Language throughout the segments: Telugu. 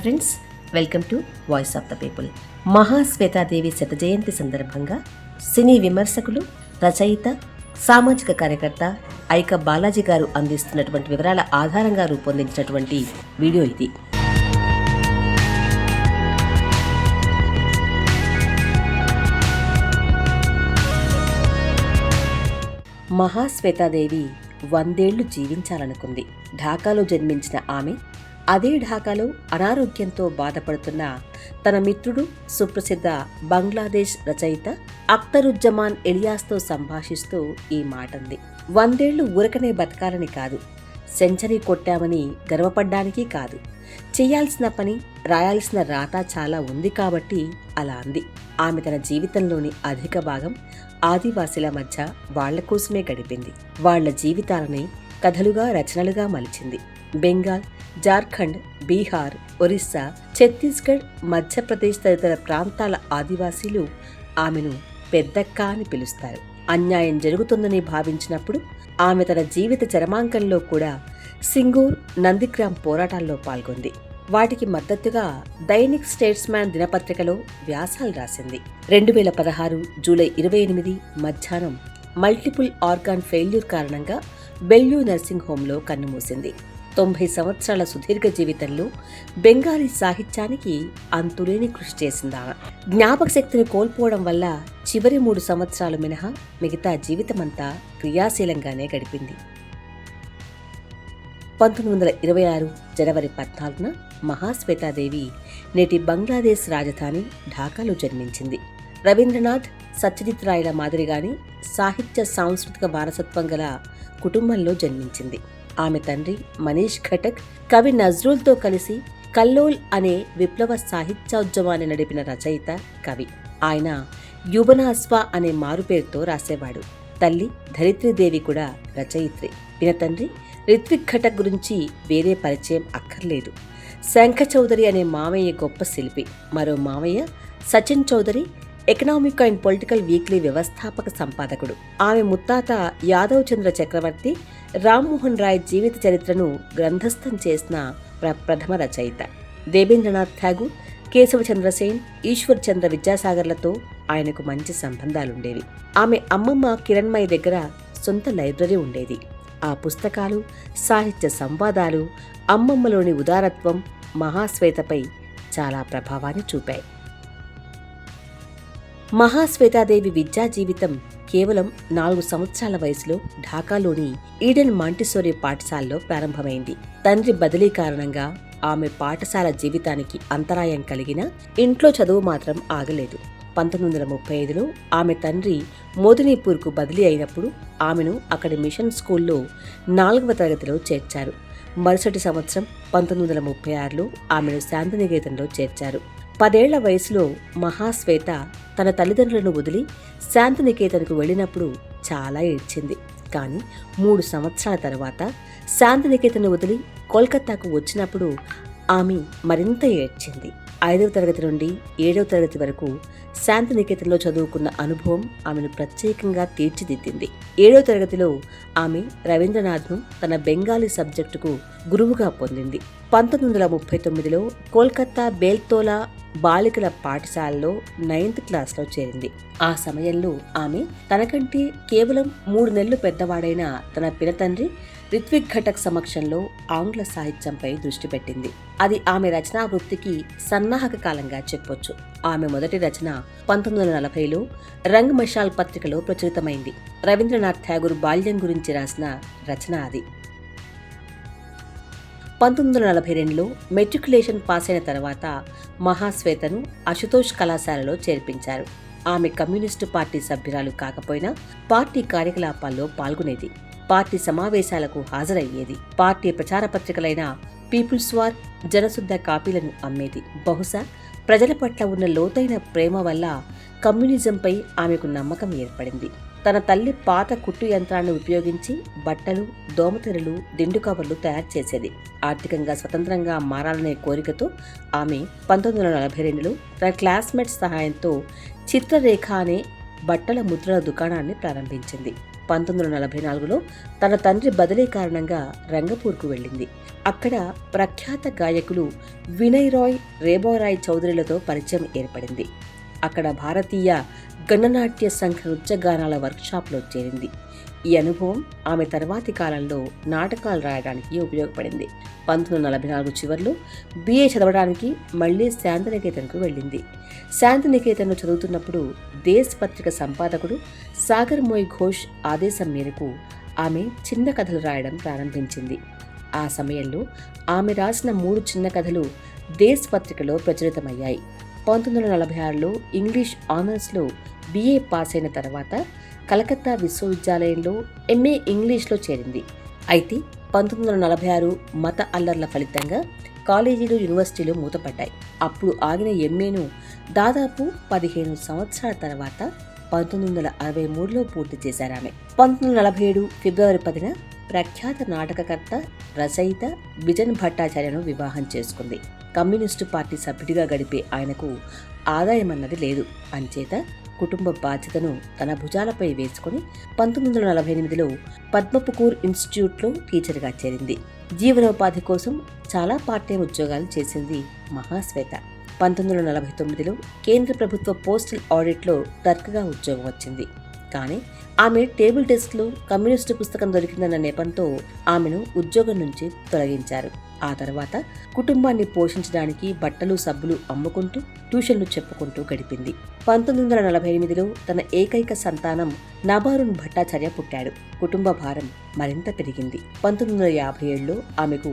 Friends, welcome to voice of the people. Mahasweta Devi శత జయంతి సందర్భంగా సినీ విమర్శకులు, రచయిత, సామాజిక కార్యకర్త ఐక బాలాజీ గారు అందిస్తున్నటువంటి వివరాల ఆధారంగా రూపొందించినటువంటి వీడియో ఇది. మహాశ్వేతాదేవి 100 ఏళ్లు జీవించాలనుకుంది. ఢాకాలో జన్మించిన ఆమె అదే ఢాకాలో అనారోగ్యంతో బాధపడుతున్న తన మిత్రుడు, సుప్రసిద్ధ బంగ్లాదేశ్ రచయిత అఖ్తరుజ్జమాన్ ఎలియాస్తో సంభాషిస్తూ ఈ మాటంది. 100 ఏళ్లు ఊరకనే బతకాలని కాదు, సెంచరీ కొట్టామని గర్వపడ్డానికి కాదు, చేయాల్సిన పని, రాయాల్సిన రాత చాలా ఉంది కాబట్టి అలా అంది. ఆమె తన జీవితంలోని అధిక భాగం ఆదివాసీల మధ్య వాళ్ల కోసమే గడిపింది. వాళ్ల జీవితాలని కథలుగా, రచనలుగా మలిచింది. బెంగాల్, జార్ఖండ్, బీహార్, ఒరిస్సా, ఛత్తీస్గఢ్, మధ్యప్రదేశ్ తదితర ప్రాంతాల ఆదివాసీలు ఆమెను పెద్దక్క అని పిలుస్తారు. అన్యాయం జరుగుతుందని భావించినప్పుడు ఆమె తన జీవిత చరమాంకంలో కూడా సింగూర్, నందిగ్రామ్ పోరాటాల్లో పాల్గొంది. వాటికి మద్దతుగా దైనిక్ స్టేట్స్మ్యాన్ దినపత్రికలో వ్యాసాలు రాసింది. 2016 జూలై 28 మధ్యాహ్నం మల్టిపుల్ ఆర్గాన్ ఫెయిల్యూర్ కారణంగా బెల్యూ నర్సింగ్ హోంలో కన్నుమూసింది. 90 సంవత్సరాల సుదీర్ఘ జీవితంలో బెంగాలీ సాహిత్యానికి అంతులేని కృషి చేసిందా. జ్ఞాపక శక్తిని కోల్పోవడం వల్ల చివరి 3 సంవత్సరాలు మినహా మిగతా జీవితమంతా క్రియాశీలంగానే గడిపింది. 1926 జనవరి 14న మహాశ్వేతాదేవి నేటి బంగ్లాదేశ్ రాజధాని ఢాకాలో జన్మించింది. రవీంద్రనాథ్, సత్యజిత్ రాయ్ల మాదిరిగానే సాహిత్య సాంస్కృతిక వారసత్వం గల కుటుంబంలో జన్మించింది. ఆమె తండ్రి మనీష్ ఘటక్ కవి నజ్రుల్తో కలిసి కల్లోల్ అనే విప్లవ సాహిత్యోద్యమాన్ని నడిపిన రచయిత, కవి. ఆయన యువనాస్వ అనే మారుపేరుతో రాసేవాడు. తల్లి ధరిత్రీదేవి కూడా రచయిత్రి. ఈయన తండ్రి రిత్విక్ ఘటక్ గురించి వేరే పరిచయం అక్కర్లేదు. శంఖ చౌదరి అనే మామయ్య గొప్ప శిల్పి. మరో మామయ్య Sachin Chaudhuri economic and political weekly వ్యవస్థాపక సంపాదకుడు. ఆమె ముత్తాత యాదవ్ చంద్ర చక్రవర్తి రామ్మోహన్ రాయ్ జీవిత చరిత్రను గ్రంథస్థం చేసిన ప్రథమ రచయిత. దేవేంద్రనాథ్ ఠాగూర్, కేశవ చంద్రసేన్, ఈశ్వర్ చంద్ర విద్యాసాగర్లతో ఆయనకు మంచి సంబంధాలుండేవి. ఆమె అమ్మమ్మ కిరణ్మయి దగ్గర సొంత లైబ్రరీ ఉండేది. ఆ పుస్తకాలు, సాహిత్య సంవాదాలు, అమ్మమ్మలోని ఉదారత్వం మహాశ్వేతపై చాలా ప్రభావాన్ని చూపాయి. మహాశ్వేతాదేవి విద్యా జీవితం కేవలం 4 సంవత్సరాల వయసులో ఢాకాలోని ఈడెన్ మాంటిసోరీ పాఠశాలలో ప్రారంభమైంది. తండ్రి బదిలీ కారణంగా ఆమె పాఠశాల జీవితానికి అంతరాయం కలిగినా ఇంట్లో చదువు మాత్రం ఆగలేదు. 1935లో ఆమె తండ్రి మోదినీపూర్కు బదిలీ అయినప్పుడు ఆమెను అక్కడి మిషన్ స్కూల్లో 4వ తరగతిలో చేర్చారు. మరుసటి సంవత్సరం 1936లో ఆమెను శాంతినికేతన్లో చేర్చారు. 10 ఏళ్ల వయసులో మహాశ్వేత తన తల్లిదండ్రులను వదిలి శాంతినికేతన్కు వెళ్ళినప్పుడు చాలా ఏడ్చింది. కానీ 3 సంవత్సరాల తర్వాత శాంతినికేతన్ వదిలి కోల్కతాకు వచ్చినప్పుడు ఆమె మరింత ఏడ్చింది. 5వ తరగతి నుండి 7వ తరగతి వరకు శాంతినికేతన్లో చదువుకున్న అనుభవం ఆమెను ప్రత్యేకంగా తీర్చిదిద్దింది. 7వ తరగతిలో ఆమె రవీంద్రనాథ్ను తన బెంగాలీ సబ్జెక్టుకు గురువుగా పొందింది. 1939లో కోల్కతా బేల్తోలా బాలికల పాఠశాలలో 9th క్లాస్లో చేరింది. ఆ సమయంలో ఆమె తనకంటే కేవలం 3 నెలలు పెద్దవాడైన తన పినతండ్రి రిత్విక్ ఘటక్ సమక్షంలో ఆంగ్ల సాహిత్యంపై దృష్టి పెట్టింది. అది ఆమె రచనా వృత్తికి సన్నాహక కాలంగా చెప్పొచ్చు. ఆమె మొదటి రచన 1940లో రంగ్ మషాల్ పత్రికలో ప్రచురితమైంది. రవీంద్రనాథ్ ఠాగూర్ బాల్యం గురించి రాసిన రచన అది. 1942లో మెట్రికులేషన్ పాస్ అయిన తర్వాత మహాశ్వేతను అశుతోష్ కళాశాలలో చేర్పించారు. ఆమె కమ్యూనిస్టు పార్టీ సభ్యురాలు కాకపోయినా పార్టీ కార్యకలాపాల్లో పాల్గొనేది. పార్టీ సమావేశాలకు హాజరయ్యేది. పార్టీ ప్రచార పత్రికలైన పీపుల్స్ వార్, జనశుద్ధ కాపీలను అమ్మేది. బహుశా ప్రజల పట్ల ఉన్న లోతైన ప్రేమ వల్ల కమ్యూనిజంపై ఆమెకు నమ్మకం ఏర్పడింది. తన తల్లి పాత కుట్టు యంత్రాన్ని ఉపయోగించి బట్టలు, దోమతెరలు, దిండు కవర్లు తయారు చేసేది. ఆర్థికంగా స్వతంత్రంగా మారాలనే కోరికతో ఆమె 1942లో తన క్లాస్మేట్స్ సహాయంతో చిత్రరేఖ అనే బట్టల ముద్రల దుకాణాన్ని ప్రారంభించింది. 1944లో తన తండ్రి బదిలీ కారణంగా రంగపూర్కు వెళ్ళింది. అక్కడ ప్రఖ్యాత గాయకులు వినయ్ రాయ్, రేబారాయ్ చౌదరిలతో పరిచయం ఏర్పడింది. అక్కడ భారతీయ గణనాట్య సంఘ నృత్యగానాల వర్క్షాప్లో చేరింది. ఈ అనుభవం ఆమె తర్వాతి కాలంలో నాటకాలు రాయడానికి ఉపయోగపడింది. 1944 చివరిలో BA చదవడానికి మళ్లీ శాంతినికేతన్కు వెళ్ళింది. శాంతినికేతన్లో చదువుతున్నప్పుడు దేశ్ పత్రిక సంపాదకుడు సాగర్ మోయ్ ఘోష్ ఆదేశం మేరకు ఆమె చిన్న కథలు రాయడం ప్రారంభించింది. ఆ సమయంలో ఆమె రాసిన 3 చిన్న కథలు దేశ్ పత్రికలో ప్రచురితమయ్యాయి. 1946లో ఇంగ్లీష్ ఆనర్స్లో BA పాస్ అయిన తర్వాత కలకత్తా విశ్వవిద్యాలయంలో MA ఇంగ్లీష్లో చేరింది. అయితే 1946 మత అల్లర్ల ఫలితంగా కాలేజీలు, యూనివర్సిటీలు మూతపడ్డాయి. అప్పుడు ఆగిన MAను దాదాపు 15 సంవత్సరాల తర్వాత 1963లో పూర్తి చేశారామె. 1947 ఫిబ్రవరి 10న ప్రఖ్యాత నాటకకర్త, రచయిత బిజన్ భట్టాచార్యను వివాహం చేసుకుంది. కమ్యూనిస్టు పార్టీ సభ్యుడిగా గడిపే ఆయనకు ఆదాయమన్నది లేదు. అంచేత కుటుంబ బాధ్యతను తన భుజాలపై వేసుకుని 1948లో పద్మపుకూర్ ఇన్స్టిట్యూట్లో టీచర్గా చేరింది. జీవనోపాధి కోసం చాలా పార్ట్ టైం ఉద్యోగాలు చేసింది మహాశ్వేత. 1949లో కేంద్ర ప్రభుత్వ పోస్టల్ ఆడిట్లో క్లర్క్గా ఉద్యోగం వచ్చింది. కానీ ఆమె టేబుల్ డెస్క్లో కమ్యూనిస్టు పుస్తకం దొరికిందన్న నెపంతో ఆమెను ఉద్యోగం నుంచి తొలగించారు. ఆ తర్వాత కుటుంబాన్ని పోషించడానికి బట్టలు, సబ్బులు అమ్ముకుంటూ ట్యూషన్లు చెప్పుకుంటూ గడిపింది. 1948లో తన ఏకైక సంతానం నబారుణ్ భట్టాచార్య పుట్టాడు. కుటుంబ భారం మరింత పెరిగింది. 1957లో ఆమెకు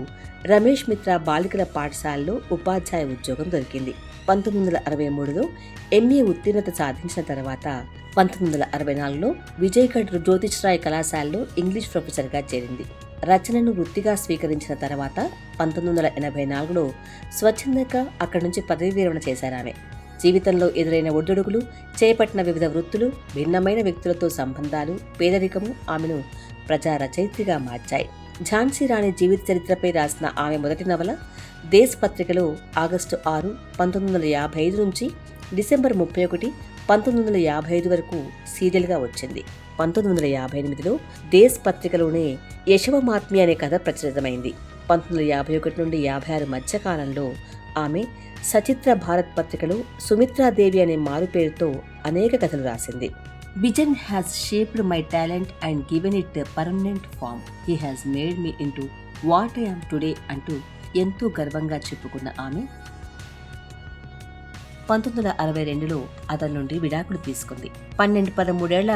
రమేష్ మిత్రా బాలికల పాఠశాలలో ఉపాధ్యాయ ఉద్యోగం దొరికింది. 1963లో MA ఉత్తీర్ణత సాధించిన తర్వాత 1964లో విజయ్గఢ్ జ్యోతిష్రాయ్ కళాశాలలో ఇంగ్లీష్ ప్రొఫెసర్గా చేరింది. రచనను వృత్తిగా స్వీకరించిన తర్వాత 1984లో స్వచ్ఛందంగా అక్కడి నుంచి పదవీ విరమణ చేశారామె. జీవితంలో ఎదురైన ఒడిదుడుకులు, చేపట్టిన వివిధ వృత్తులు, భిన్నమైన వ్యక్తులతో సంబంధాలు, పేదరికము ఆమెను ప్రజా రచయిత్రిగా మార్చాయి. ఝాన్సీ రాణి జీవిత చరిత్రపై రాసిన ఆమె మొదటి నవల దేశ్ పత్రికలో ఆగస్టు 6, 1955 నుంచి డిసెంబర్ 31, 1955 వరకు సీరియల్గా వచ్చింది. 1958లో దేశ్ పత్రికలోనే యశవమాత్మి అనే కథ ప్రచురితమైంది. 1951 నుండి 56 మధ్యకాలంలో ఆమె సచిత్ర భారత్ పత్రికలో సుమిత్రాదేవి అనే మారు పేరుతో అనేక కథలు రాసింది. Bijon has shaped my talent and given it permanent form. He has made me into what I am today అంటూ ఎంతో గర్వంగా చెప్పుకున్న ఆమె 1962లో అతని నుండి విడాకులు తీసుకుంది. 12-13 ఏళ్ల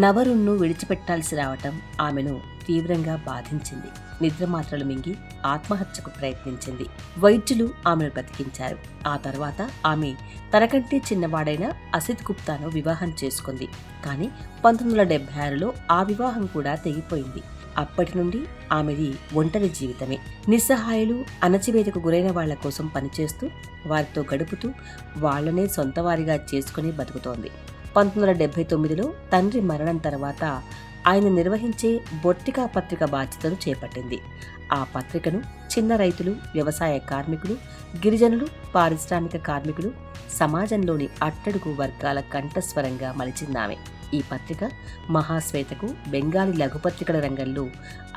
నవరుణ్ణు విడిచిపెట్టాల్సి రావటం ఆమెను తీవ్రంగా బాధించింది. నిద్రమాత్రలు మింగి ఆత్మహత్యకు ప్రయత్నించింది. వైద్యులు ఆమెను బ్రతికించారు. ఆ తర్వాత ఆమె తనకంటే చిన్నవాడైన అసిత్ గుప్తాను వివాహం చేసుకుంది. కానీ 1976లో ఆ వివాహం కూడా తెగిపోయింది. అప్పటి నుండి ఆమెది ఒంటరి జీవితమే. నిస్సహాయులు, అణచివేతకు గురైన వాళ్ల కోసం పనిచేస్తూ వారితో గడుపుతూ వాళ్లనే సొంతవారిగా చేసుకుని బతుకుతోంది. 1979లో తండ్రి మరణం తర్వాత ఆయన నిర్వహించే బొట్టికా పత్రిక బాధ్యతలు చేపట్టింది. ఆ పత్రికను చిన్న రైతులు, వ్యవసాయ కార్మికులు, గిరిజనులు, పారిశ్రామిక కార్మికులు, సమాజంలోని అట్టడుగు వర్గాల కంఠస్వరంగా మలిచిందామె. ఈ పత్రిక మహాశ్వేతకు బెంగాలీ లఘుపత్రికల రంగంలో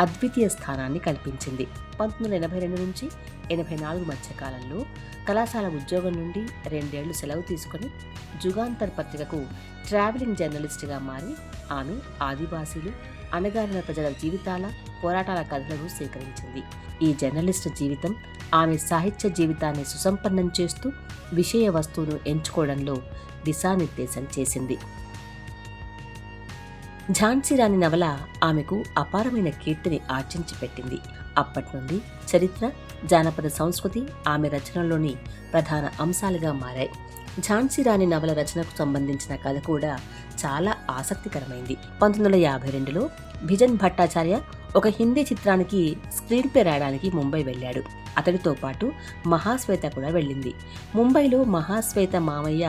అద్వితీయ స్థానాన్ని కల్పించింది. 1982 నుంచి 84 మధ్య కాలంలో కళాశాల ఉద్యోగం నుండి 2 ఏళ్లు సెలవు తీసుకుని జుగాంతర్ పత్రికకు ట్రావెలింగ్ జర్నలిస్ట్గా మారి ఆమె ఆదివాసీలు, అణగారిన ప్రజల జీవితాల, పోరాటాల కథలను సేకరించింది. ఈ జర్నలిస్టు జీవితం ఆమె సాహిత్య జీవితాన్ని సుసంపన్నం చేస్తూ విషయ వస్తువును ఎంచుకోవడంలో దిశానిర్దేశం చేసింది. ఝాన్సీ రాణి నవల ఆమెకు అపారమైన కీర్తిని ఆర్జించి పెట్టింది. అప్పటి నుండి చరిత్ర, జానపద సంస్కృతి ఆమె రచనలోని ప్రధాన అంశాలుగా మారాయి. ఝాన్సీ రాణి నవల రచనకు సంబంధించిన కథ కూడా చాలా ఆసక్తికరమైంది. 1952లో బిజన్ భట్టాచార్య ఒక హిందీ చిత్రానికి స్క్రీన్ ప్లే రాయడానికి ముంబై వెళ్ళాడు. అతడితో పాటు మహాశ్వేత కూడా వెళ్ళింది. ముంబైలో మహాశ్వేత మామయ్య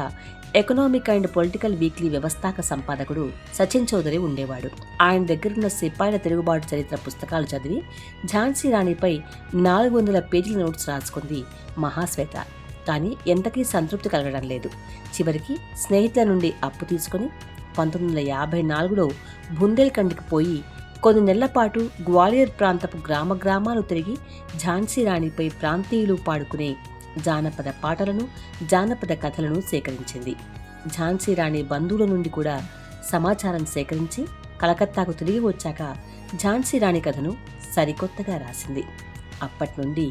ఎకనామిక్ అండ్ పొలిటికల్ వీక్లీ వ్యవస్థాక సంపాదకుడు సచిన్ చౌదరి ఉండేవాడు. ఆయన దగ్గరున్న సిపాయిల తిరుగుబాటు చరిత్ర పుస్తకాలు చదివి ఝాన్సీ రాణిపై 400 పేజీల నోట్స్ రాసుకుంది మహాశ్వేత. కానీ ఎంతకీ సంతృప్తి కలగడం లేదు. చివరికి స్నేహితుల నుండి అప్పు తీసుకుని 1954లో బుందేల్ఖండ్కి పోయి కొన్ని నెలల పాటు గ్వాలియర్ ప్రాంతపు గ్రామాలు తిరిగి ఝాన్సీ రాణిపై ప్రాంతీయులు పాడుకునే జానపద పాటలను, జానపద కథలను సేకరించింది. ఝాన్సీ రాణి బంధువుల నుండి కూడా సమాచారం సేకరించి కలకత్తాకు తిరిగి వచ్చాక ఝాన్సీ రాణి కథను సరికొత్తగా రాసింది. అప్పటి నుండి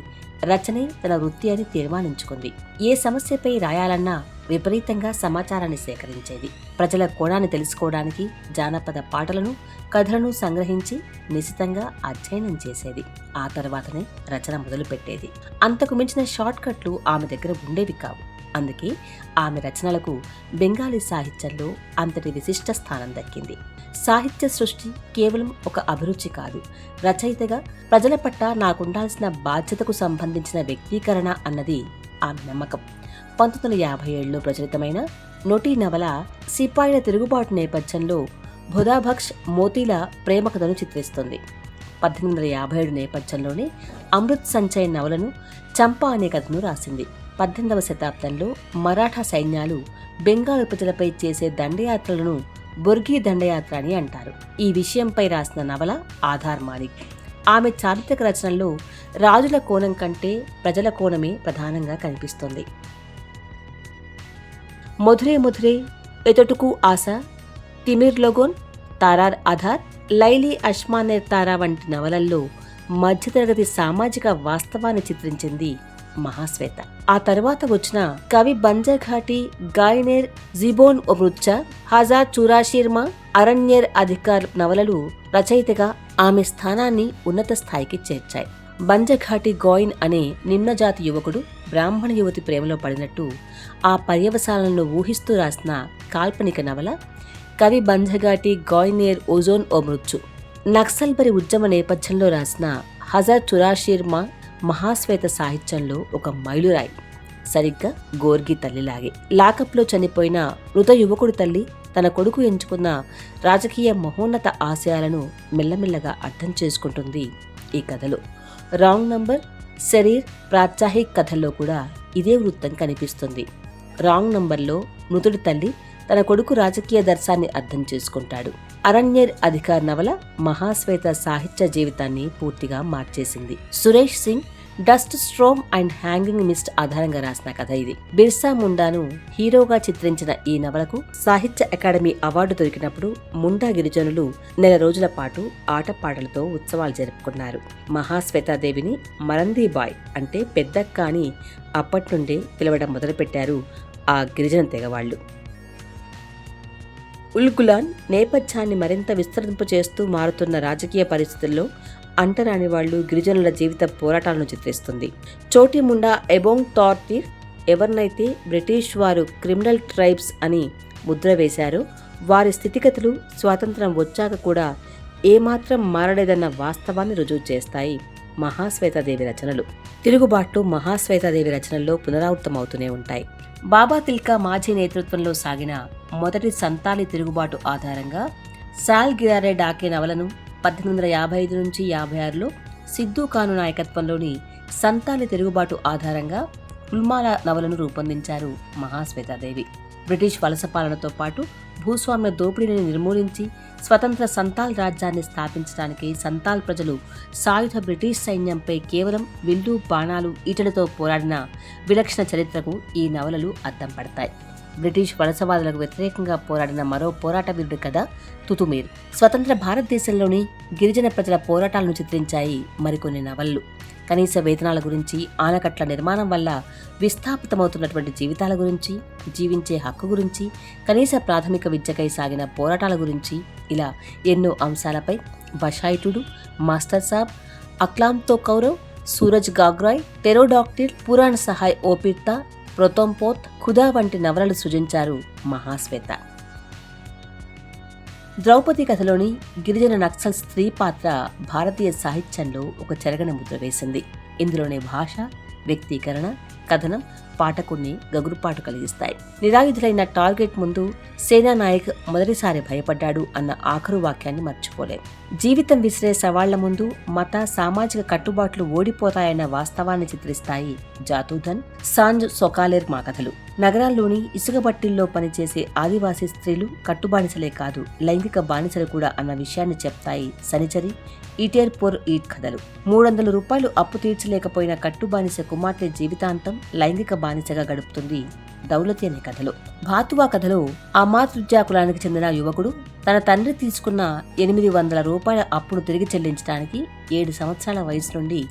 రచనే తన వృత్తి అని తీర్మానించుకుంది. ఏ సమస్యపై రాయాలన్నా విపరీతంగా సమాచారాన్ని సేకరించేది. ప్రజల కోణాన్ని తెలుసుకోవడానికి జానపద పాటలను, కథలను సంగ్రహించి నిశితంగా అధ్యయనం చేసేది. ఆ తర్వాతనే రచన మొదలుపెట్టేది. అంతకు మించిన షార్ట్ కట్లు ఆమె దగ్గర ఉండేవి కావు. అందుకే ఆమె రచనలకు బెంగాలీ సాహిత్యంలో అంతటి విశిష్ట స్థానం దక్కింది. సాహిత్య సృష్టి కేవలం ఒక అభిరుచి కాదు, రచయితగా ప్రజల పట్ల నాకుండాల్సిన బాధ్యతకు సంబంధించిన వ్యక్తీకరణ అన్నది ఆమె నమ్మకం. 1957లో ప్రచురితమైన నోటీ నవల సిపాయిల తిరుగుబాటు నేపథ్యంలో భుదాభక్ష్ మోతీల ప్రేమ కథను చిత్రిస్తుంది. 1857 నేపథ్యంలోనే అమృత్ సంచయ్ నవలను చంపా అనే కథను రాసింది. 18వ శతాబ్దంలో మరాఠా సైన్యాలు బెంగాల్ ప్రజలపై చేసే దండయాత్రలను బొర్గీ దండయాత్ర అని అంటారు. ఈ విషయంపై రాసిన నవల ఆధార్ మాలిక్. ఆమె చారిత్రక రచనల్లో రాజుల కోణం కంటే ప్రజల కోణమే ప్రధానంగా కనిపిస్తుంది. మధురే మధురే, ఎతటుకు ఆశ, తిమిర్ లోగోన్, తారార్ ఆధార్, లైలీ అష్మానేర్ తారా వంటి నవలల్లో మధ్యతరగతి సామాజిక వాస్తవాన్ని చిత్రించింది మహాశ్వేత. ఆ తర్వాత వచ్చిన కవి బంజర్ఘాటి, గాయనేర్, జిబోన్ ఓ మృచ్చ, హజార్ చురాషీర్మా, అరణ్యర్ అధికార్ నవలలు రచయితగా ఆమె స్థానాన్ని ఉన్నత స్థాయికి చేర్చాయి. బంజఘాటి గోయిన్ అనే నిమ్నజాతి యువకుడు బ్రాహ్మణ యువతి ప్రేమలో పడినట్టు ఆ పర్యవసానాలను ఊహిస్తూ రాసిన కాల్పనిక నవల కవి బంజఘాటి గాయనేర్ ఓజోన్ ఓ మృచ్చు. నక్సల్బరి ఉద్యమ నేపథ్యంలో రాసిన హజార్ చురాషీర్మా మహాశ్వేత సాహిత్యంలో ఒక మైలురాయి. సరిగ్గా గోర్గి తల్లిలాగే లాకప్లో చనిపోయిన మృత యువకుడి తల్లి తన కొడుకు ఎంచుకున్న రాజకీయ మహోన్నత ఆశయాలను మెల్లమెల్లగా అర్థం చేసుకుంటుంది ఈ కథలో. రాంగ్ నంబర్, శరీర్, ప్రాత్సాహిక్ కథల్లో కూడా ఇదే వృత్తం కనిపిస్తుంది. రాంగ్ నంబర్లో మృతుడి తల్లి తన కొడుకు రాజకీయ దర్శాన్ని అర్థం చేసుకుంటాడు. అరణ్యర్ అధికార్ నవల మహాశ్వేత సాహిత్య జీవితాన్ని పూర్తిగా మార్చేసింది. Suresh Singh dust storm and hanging mist ఆధారంగా రాసిన కథ ఇది. బిర్సా ముండాను హీరోగా చిత్రించిన ఈ నవలకు సాహిత్య అకాడమీ అవార్డు దొరికినప్పుడు ముండా గిరిజనులు నెల రోజుల పాటు ఆటపాటలతో ఉత్సవాలు జరుపుకున్నారు. మహాశ్వేతాదేవిని మరందీబాయ్ అంటే పెద్దక్క అని అప్పటి నుండే పిలవడం మొదలుపెట్టారు ఆ గిరిజన తెగవాళ్లు. ఉల్గులాన్ నేపథ్యాన్ని మరింత విస్తరింపు చేస్తూ మారుతున్న రాజకీయ పరిస్థితుల్లో అంటరాని వాళ్లు, గిరిజనుల జీవిత పోరాటాలను చిత్రిస్తుంది. చోటి ముండా ఎబోంగ్ తార్తీర్ ఎవరినైతే బ్రిటిష్ వారు క్రిమినల్ ట్రైబ్స్ అని ముద్ర వేశారో వారి స్థితిగతులు స్వాతంత్రం వచ్చాక కూడా ఏమాత్రం మారలేదన్న వాస్తవాన్ని రుజువు చేస్తాయి మహాశ్వేతాదేవి రచనలు. తిరుగుబాట్లు మహాశ్వేతాదేవి రచనల్లో పునరావృతమవుతూనే ఉంటాయి. బాబా తిల్కా మాఝీ నేతృత్వంలో సాగిన మొదటి సంతాలి తిరుగుబాటు ఆధారంగా సాల్ గిరారే డాకే నవలను 1855 నుంచి 56లో సిద్ధూ ఖాను నాయకత్వంలోని సంతాలి తిరుగుబాటు ఆధారంగా ఫుల్మాలా నవలను రూపొందించారు మహాశ్వేతాదేవి. బ్రిటిష్ వలస పాలనతో పాటు భూస్వామ్య దోపిడీని నిర్మూలించి స్వతంత్ర సంతాల్ రాజ్యాన్ని స్థాపించడానికి సంతాల్ ప్రజలు సాయుధ బ్రిటిష్ సైన్యంపై కేవలం విల్లు, బాణాలు, ఈటలతో పోరాడిన విలక్షణ చరిత్రకు ఈ నవలలు అద్దం పడతాయి. బ్రిటిష్ వలసవాదులకు వ్యతిరేకంగా పోరాడిన మరో పోరాట వీరుడి కథ తుతుమీర్. స్వతంత్ర భారతదేశంలోని గిరిజన ప్రజల పోరాటాలను చిత్రించాయి మరికొన్ని నవలలు. కనీస వేతనాల గురించి, ఆనకట్ల నిర్మాణం వల్ల విస్థాపితమవుతున్నటువంటి జీవితాల గురించి, జీవించే హక్కు గురించి, కనీస ప్రాథమిక విద్యకై సాగిన పోరాటాల గురించి, ఇలా ఎన్నో అంశాలపై బషాయిటుడు, మాస్టర్ సాబ్, అక్లాంతో కౌరవ్, సూరజ్ గాగ్రాయ్, టెరోడాక్టిల్, పురాణ సహాయ్ ఓపిర్తా, ప్రొతొంపోత్, ఖుదా వంటి నవలలు సృజించారు మహాశ్వేత. ద్రౌపది కథలోని గిరిజన నక్సల్ స్త్రీ పాత్ర భారతీయ సాహిత్యంలో ఒక చెరగని ముద్ర వేసింది. ఇందులోని భాష, వ్యక్తీకరణ, కథనం పాఠకుణ్ణి గగురుపాటు కలిగిస్తాయి. నిరాయుధులైన టార్గెట్ ముందు సేనానాయక్ మొదటిసారి భయపడ్డాడు అన్న ఆఖరు వాక్యాన్ని మర్చిపోలేం. జీవితం విసిరే సవాళ్ల ముందు మత సామాజిక కట్టుబాట్లు ఓడిపోతాయన్న వాస్తవాన్ని చిత్రిస్తాయి జాతూధన్, సాంజ్ సొకాలేర్ మా కథలు. నగరాల్లోని ఇసుక బట్టిల్లో పనిచేసే ఆదివాసీ స్త్రీలు కట్టుబానిసలే కాదు, లైంగిక బానిసలు కూడా అన్న విషయాన్ని చెప్తాయి సనిచరి, ఈటేర్ పొర్ ఈట్ కథలు. 300 రూపాయలు అప్పు తీర్చలేకపోయిన కట్టుబానిస కుమార్తె జీవితాంతం లైంగిక బానిసగా గడుపుతుంది దౌలతి అనే కథలో. భాతువా కథలో అమాతృజా కులానికి చెందిన యువకుడు తన తండ్రి తీసుకున్న 800 రూపాయల అప్పును తిరిగి చెల్లించడానికి 7 సంవత్సరాల వయసు నుండి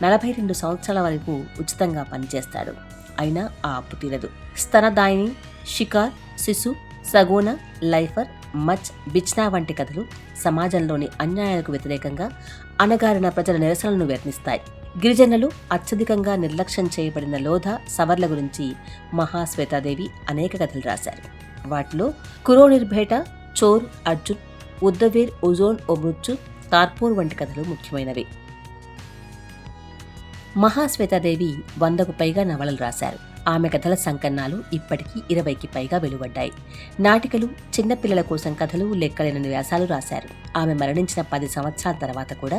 42 సంవత్సరాల వరకు ఉచితంగా పనిచేస్తాడు. అయినా ఆ అప్పు తీరదు. స్తనదాయిని, షికార్, శిశు, సగోన, లైఫర్, మచ్, బిచ్నా వంటి కథలు సమాజంలోని అన్యాయాలకు వ్యతిరేకంగా అణగారిన ప్రజల నిరసనలను వర్ణిస్తాయి. గిరిజనులు అత్యధికంగా నిర్లక్ష్యం చేయబడిన లోధ సవర్ల గురించి మహాశ్వేతాదేవి అనేక కథలు రాశారు. వాటిలో కురోనిర్భేట, చోర్, అర్జున్, ఉద్దవేర్, ఉజోన్ ఓ మృత్యు, తార్పూర్ వంటి కథలు ముఖ్యమైనవి. మహాశ్వేతాదేవి 100కు పైగా నవలలు రాశారు. ఆమె కథల సంకలనాలు ఇప్పటికీ 20కి పైగా వెలువడ్డాయి. నాటికలు, చిన్నపిల్లల కోసం కథలు, లెక్కలేనన్ని వ్యాసాలు రాశారు. ఆమె మరణించిన 10 సంవత్సరాల తర్వాత కూడా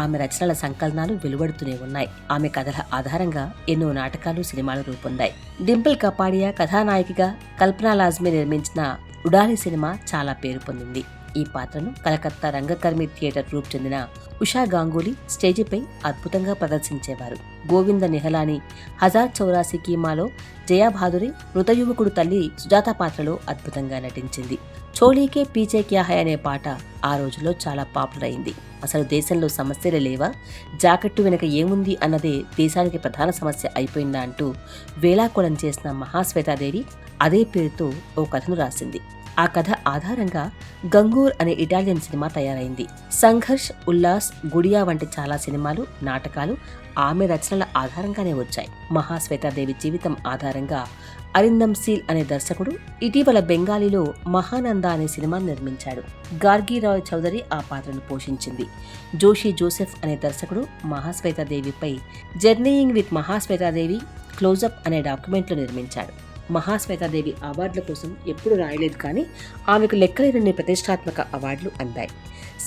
ఆమె రచనల సంకలనాలు వెలువడుతూనే ఉన్నాయి. ఆమె కథల ఆధారంగా ఎన్నో నాటకాలు, సినిమాలు రూపొందాయి. డింపుల్ కపాడియా కథానాయికగా కల్పనా లాజ్మీ నిర్మించిన ఉడారి సినిమా చాలా పేరు పొందింది. ఈ పాత్రను కలకత్తా రంగకర్మి థియేటర్ గ్రూప్ చెందిన ఉషా గాంగూలీ స్టేజిపై అద్భుతంగా ప్రదర్శించేవారు. గోవింద నిహలాని హజార్ చౌరాసీ కీమాలో జయాభాదురి మృతయువకుడు తల్లి సుజాత పాత్రలో అద్భుతంగా నటించింది. చోళీకే పీచే క్యా హై అనే పాట ఆ రోజుల్లో చాలా పాపులర్ అయింది. అసలు దేశంలో సమస్యలే లేవా, జాకెట్టు వెనక ఏముంది అన్నదే దేశానికి ప్రధాన సమస్య అయిపోయిందా అంటూ వేలాకోళం చేసిన మహాశ్వేతాదేవి అదే పేరుతో ఓ కథను రాసింది. ఆ కథ ఆధారంగా గంగూర్ అనే ఇటాలియన్ సినిమా తయారైంది. సంఘర్ష్, ఉల్లాస్, గుడియా వంటి చాలా సినిమాలు, నాటకాలు ఆమె రచనల ఆధారంగానే వచ్చాయి. మహాశ్వేతాదేవి జీవితం ఆధారంగా అరిందమ్ సీల్ అనే దర్శకుడు ఇటీవల బెంగాలీలో మహానంద అనే సినిమాను నిర్మించాడు. గార్గి రాయ్ చౌదరి ఆ పాత్రను పోషించింది. జోషి జోసెఫ్ అనే దర్శకుడు మహాశ్వేతాదేవిపై జర్నీయింగ్ విత్ మహాశ్వేతాదేవి క్లోజప్ అనే డాక్యుమెంట్లు నిర్మించాడు. మహాశ్వేతాదేవి అవార్డుల కోసం ఎప్పుడు రాయలేదు, కానీ ఆమెకు లెక్కలేనన్ని ప్రతిష్టాత్మక అవార్డులు అందాయి.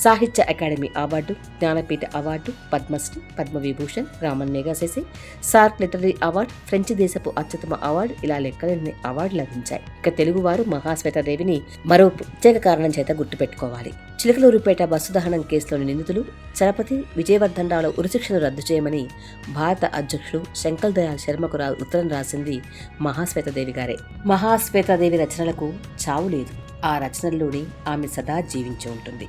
Sahitya Akademi award, Jnanpith award, Padma Shri, Padma Vibhushan, Ramon Magsaysay, SAARC literary award, French దేశపు అత్యుత్తమ అవార్డు, ఇలా లెక్కలేని అవార్డులు లభించాయి. ఇక తెలుగువారు మహాశ్వేతాదేవిని మరో ప్రత్యేక కారణం చేత గుర్తుపెట్టుకోవాలి. చిలకలూరుపేట బస్సు దహనం కేసులోని నిందితులు చలపతి, విజయవర్ధన్ రావుల ఉరిశిక్షను రద్దు చేయమని భారత అధ్యక్షుడు శంకర్ దయాళ్ శర్మకు ఉత్తరం రాసింది మహాశ్వేతాదేవి గారే. మహాశ్వేతాదేవి రచనలకు చావు లేదు. ఆ రచనల్లోనే ఆమె సదా జీవించి ఉంటుంది.